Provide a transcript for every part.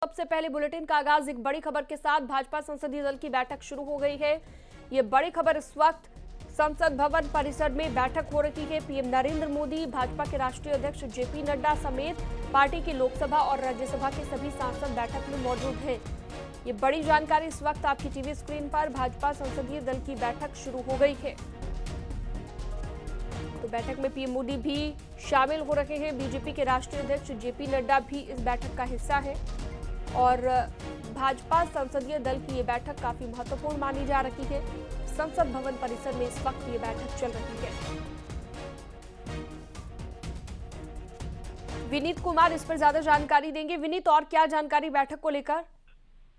सबसे पहले बुलेटिन का आगाज एक बड़ी खबर के साथ। भाजपा संसदीय दल की बैठक शुरू हो गई है। ये बड़ी खबर इस वक्त संसद भवन परिसर में बैठक हो रही है। पीएम नरेंद्र मोदी, भाजपा के राष्ट्रीय अध्यक्ष जेपी नड्डा समेत पार्टी की लोकसभा और राज्यसभा के सभी सांसद बैठक में मौजूद हैं। ये बड़ी जानकारी इस वक्त आपकी टीवी स्क्रीन पर। भाजपा संसदीय दल की बैठक शुरू हो गई है। तो बैठक में पीएम मोदी भी शामिल हो रहे हैं। बीजेपी के राष्ट्रीय अध्यक्ष जेपी नड्डा भी इस बैठक का हिस्सा है और भाजपा संसदीय दल की ये बैठक काफी महत्वपूर्ण मानी जा रही है। संसद भवन परिसर में इस वक्त ये बैठक चल रही है। विनीत कुमार इस पर ज्यादा जानकारी देंगे। विनीत, और क्या जानकारी बैठक को लेकर?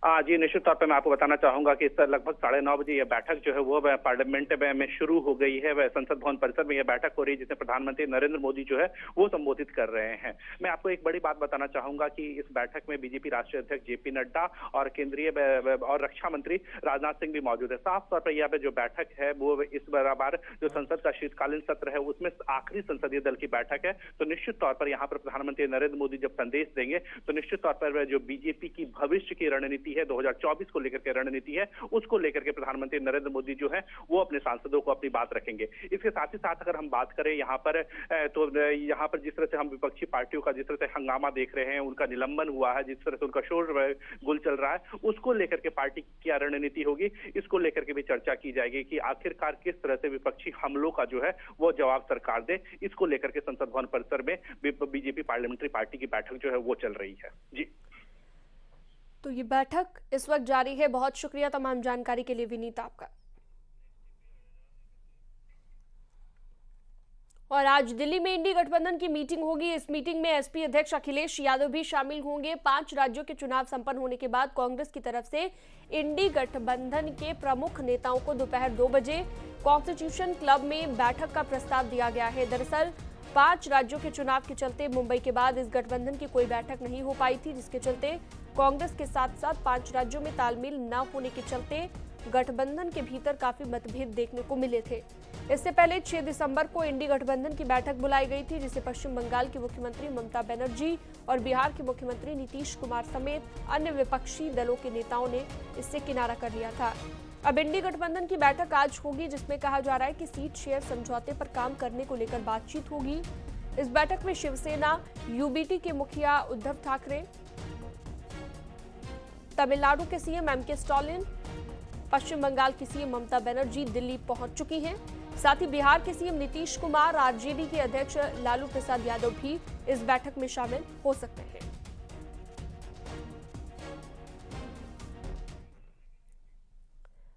जी, निश्चित तौर पर मैं आपको बताना चाहूंगा कि इस लगभग 9:30 बजे यह बैठक जो है वो पार्लियामेंट में शुरू हो गई है। वह संसद भवन परिसर में यह बैठक हो रही है जिसे प्रधानमंत्री नरेंद्र मोदी जो है वो संबोधित कर रहे हैं। मैं आपको एक बड़ी बात बताना चाहूंगा कि इस बैठक में बीजेपी राष्ट्रीय अध्यक्ष जेपी नड्डा और केंद्रीय और रक्षा मंत्री राजनाथ सिंह भी मौजूद है। साफ तौर पर यह जो बैठक है वो इस बार जो संसद का शीतकालीन सत्र है उसमें आखिरी संसदीय दल की बैठक है। तो निश्चित तौर पर यहाँ पर प्रधानमंत्री नरेंद्र मोदी जब संदेश देंगे तो निश्चित तौर पर जो बीजेपी की भविष्य की रणनीति है 2024 को लेकर के रणनीति है उसको लेकर के प्रधानमंत्री नरेंद्र मोदी जो है वो अपने सांसदों को अपनी बात रखेंगे। इसके साथ ही साथ अगर हम बात करें यहाँ पर तो यहाँ पर जिस तरह से हम विपक्षी पार्टियों का जिस तरह से हंगामा देख रहे हैं, उनका निलंबन हुआ है, जिस तरह से उनका शोर गुल चल रहा है, उसको लेकर के पार्टी की क्या रणनीति होगी इसको लेकर के भी चर्चा की जाएगी कि आखिरकार किस तरह से विपक्षी हमलों का जो है वो जवाब सरकार दे। इसको लेकर के संसद भवन परिसर में बीजेपी पार्लियामेंट्री पार्टी की बैठक जो है वो चल रही है। जी, तो ये बैठक इस वक्त जारी है। बहुत शुक्रिया तमाम जानकारी के लिए विनीत आपका। और आज दिल्ली में इंडी गठबंधन की मीटिंग होगी। इस मीटिंग में एसपी अध्यक्ष अखिलेश यादव भी शामिल होंगे। 5 राज्यों के चुनाव संपन्न होने के बाद कांग्रेस की तरफ से इंडी गठबंधन के प्रमुख नेताओं को दोपहर 2 बजे कॉन्स्टिट्यूशन क्लब में बैठक का प्रस्ताव दिया गया है। दरअसल 5 राज्यों के चुनाव के चलते मुंबई के बाद इस गठबंधन की कोई बैठक नहीं हो पाई थी, जिसके चलते कांग्रेस के साथ साथ 5 राज्यों में तालमेल न होने के चलते गठबंधन के भीतर काफी मतभेद देखने को मिले थे। इससे पहले 6 दिसंबर को इंडी गठबंधन की बैठक बुलाई गई थी, जिसे पश्चिम बंगाल की मुख्यमंत्री ममता बनर्जी और बिहार के मुख्यमंत्री नीतीश कुमार समेत अन्य विपक्षी दलों के नेताओं ने इससे किनारा कर लिया था। अब इंडी गठबंधन की बैठक आज होगी, जिसमें कहा जा रहा है कि सीट शेयर समझौते पर काम करने को लेकर बातचीत होगी। इस बैठक में शिवसेना, यूबीटी के मुखिया उद्धव ठाकरे, तमिलनाडु के सीएम एमके स्टालिन, पश्चिम बंगाल की सीएम ममता बनर्जी दिल्ली पहुंच चुकी हैं। साथ ही बिहार के सीएम नीतीश कुमार, आरजेडी के अध्यक्ष लालू प्रसाद यादव भी इस बैठक में शामिल हो सकते हैं।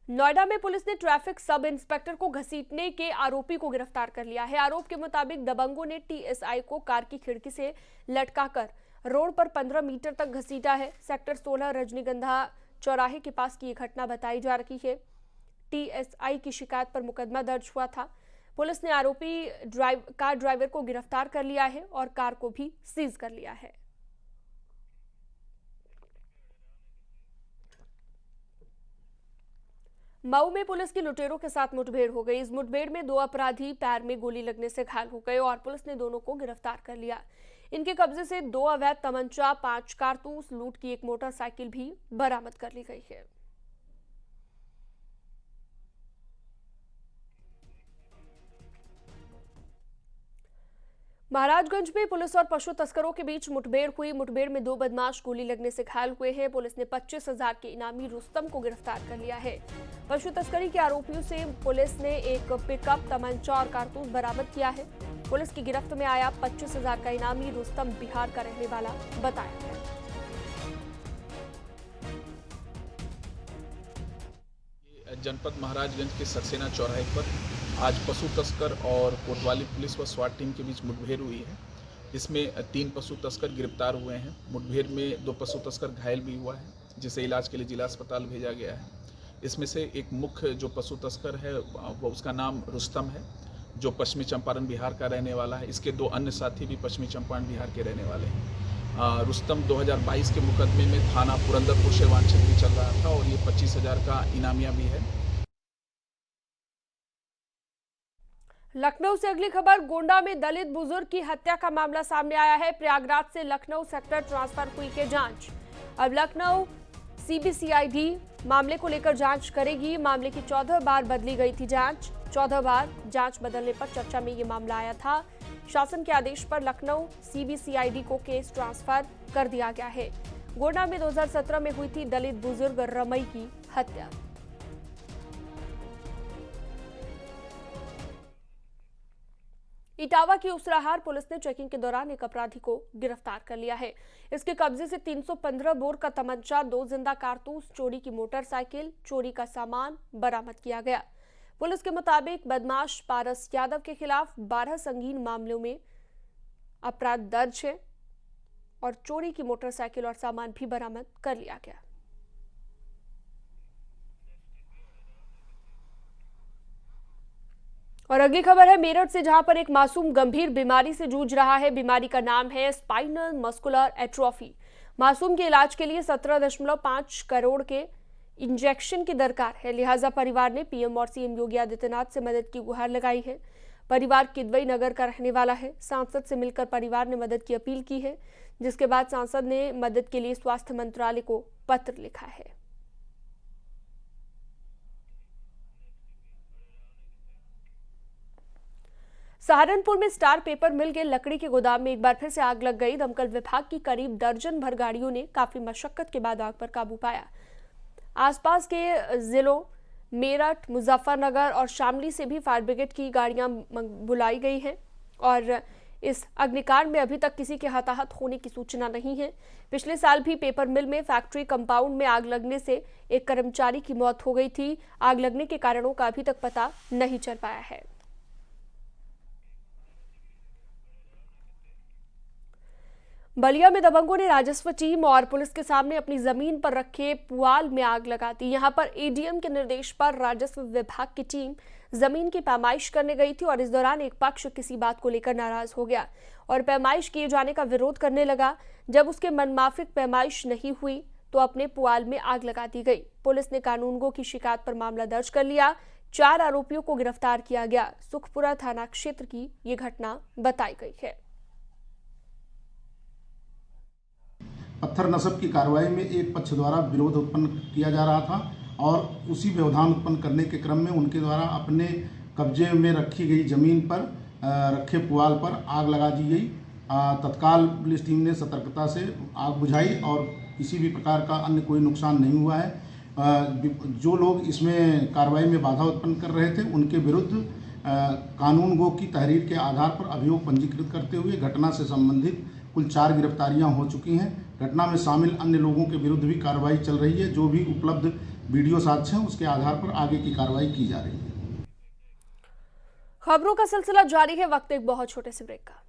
नोएडा में पुलिस ने ट्रैफिक सब इंस्पेक्टर को घसीटने के आरोपी को गिरफ्तार कर लिया है। आरोप के मुताबिक दबंगों ने टीएसआई को कार की खिड़की से लटकाकर रोड पर 15 मीटर तक घसीटा है। सेक्टर 16 रजनीगंधा चौराहे के पास की यह घटना बताई जा रही है। टीएसआई की शिकायत पर मुकदमा दर्ज हुआ था। पुलिस ने आरोपी कार ड्राइवर को गिरफ्तार कर लिया है और कार को भी सीज कर लिया है। मऊ में पुलिस की लुटेरों के साथ मुठभेड़ हो गई। इस मुठभेड़ में 2 अपराधी पैर में गोली लगने से घायल हो गए और पुलिस ने दोनों को गिरफ्तार कर लिया। इनके कब्जे से 2 अवैध तमंचा, 5 कारतूस, लूट की 1 मोटरसाइकिल भी बरामद कर ली गई है। महाराजगंज में पुलिस और पशु तस्करों के बीच मुठभेड़ हुई। मुठभेड़ में 2 बदमाश गोली लगने से घायल हुए हैं। पुलिस ने 25,000 के इनामी रुस्तम को गिरफ्तार कर लिया है। पशु तस्करी के आरोपियों से पुलिस ने एक पिकअप, तमंचा और कारतूस बरामद किया है। पुलिस की गिरफ्त में आया 25,000 का इनामी रुस्तम बिहार का रहने वाला बताया गया। जनपद महाराजगंज के सक्सेना चौराहे पर आज पशु तस्कर और कोतवाली पुलिस व स्वाट टीम के बीच मुठभेड़ हुई है। इसमें 3 पशु तस्कर गिरफ्तार हुए हैं। मुठभेड़ में 2 पशु तस्कर घायल भी हुआ है, जिसे इलाज के लिए जिला अस्पताल भेजा गया है। इसमें से एक मुख्य जो पशु तस्कर है वो उसका नाम रुस्तम है, जो पश्चिमी चंपारण बिहार का रहने वाला है। इसके 2 अन्य साथी भी पश्चिमी चंपारण बिहार के रहने वाले हैं। रुस्तम 2022 के मुकदमे में थाना पुरंदरपुर से वांछित भी चल रहा था और ये 25,000 का इनामिया भी है। लखनऊ से अगली खबर। गोंडा में दलित बुजुर्ग की हत्या का मामला सामने आया है। प्रयागराज से लखनऊ सेक्टर ट्रांसफर हुई के जांच। अब लखनऊ सीबीसीआईडी मामले को लेकर जांच करेगी। मामले की 14 बार बदली गई थी जांच। 14 बार जांच बदलने पर चर्चा में ये मामला आया था। शासन के आदेश पर लखनऊ सीबीसीआईडी को केस ट्रांसफर कर दिया गया है। गोंडा में 2017 में हुई थी दलित बुजुर्ग रमई की हत्या। इटावा की उसराहार पुलिस ने चेकिंग के दौरान एक अपराधी को गिरफ्तार कर लिया है। इसके कब्जे से 315 बोर का तमंचा, 2 जिंदा कारतूस, चोरी की मोटरसाइकिल, चोरी का सामान बरामद किया गया। पुलिस के मुताबिक बदमाश पारस यादव के खिलाफ 12 संगीन मामलों में अपराध दर्ज है और चोरी की मोटरसाइकिल और सामान भी बरामद कर लिया गया। और अगली खबर है मेरठ से, जहां पर एक मासूम गंभीर बीमारी से जूझ रहा है। बीमारी का नाम है स्पाइनल मस्कुलर एट्रोफी। मासूम के इलाज के लिए 17.5 करोड़ के इंजेक्शन की दरकार है। लिहाजा परिवार ने पीएम और सीएम योगी आदित्यनाथ से मदद की गुहार लगाई है। परिवार किदवई नगर का रहने वाला है। सांसद से मिलकर परिवार ने मदद की अपील की है, जिसके बाद सांसद ने मदद के लिए स्वास्थ्य मंत्रालय को पत्र लिखा है। सहारनपुर में स्टार पेपर मिल के लकड़ी के गोदाम में एक बार फिर से आग लग गई। दमकल विभाग की करीब दर्जन भर गाड़ियों ने काफी मशक्कत के बाद आग पर काबू पाया। आसपास के जिलों मेरठ, मुजफ्फरनगर और शामली से भी फायर ब्रिगेड की गाड़ियां बुलाई गई हैं और इस अग्निकांड में अभी तक किसी के हताहत होने की सूचना नहीं है। पिछले साल भी पेपर मिल में फैक्ट्री कंपाउंड में आग लगने से एक कर्मचारी की मौत हो गई थी। आग लगने के कारणों का अभी तक पता नहीं चल पाया है। बलिया में दबंगों ने राजस्व टीम और पुलिस के सामने अपनी जमीन पर रखे पुआल में आग लगा दी। यहां पर एडीएम के निर्देश पर राजस्व विभाग की टीम जमीन की पैमाइश करने गई थी और इस दौरान एक पक्ष किसी बात को लेकर नाराज हो गया और पैमाइश किए जाने का विरोध करने लगा। जब उसके मनमाफिक पैमाइश नहीं हुई तो अपने पुआल में आग लगा दी गई। पुलिस ने कानूनगो की शिकायत पर मामला दर्ज कर लिया। 4 आरोपियों को गिरफ्तार किया गया। सुखपुरा थाना क्षेत्र की ये घटना बताई गई है। पत्थर नस्ब की कार्रवाई में एक पक्ष द्वारा विरोध उत्पन्न किया जा रहा था और उसी व्यवधान उत्पन्न करने के क्रम में उनके द्वारा अपने कब्जे में रखी गई जमीन पर रखे पुआल पर आग लगा दी गई। तत्काल पुलिस टीम ने सतर्कता से आग बुझाई और किसी भी प्रकार का अन्य कोई नुकसान नहीं हुआ है। जो लोग इसमें कार्रवाई में बाधा उत्पन्न कर रहे थे उनके विरुद्ध कानून गो की तहरीर के आधार पर अभियोग पंजीकृत करते हुए घटना से संबंधित कुल 4 गिरफ्तारियां हो चुकी हैं। घटना में शामिल अन्य लोगों के विरुद्ध भी कार्रवाई चल रही है। जो भी उपलब्ध वीडियो साक्ष्य हैं उसके आधार पर आगे की कार्रवाई की जा रही है। खबरों का सिलसिला जारी है। वक्त एक बहुत छोटे से ब्रेक का।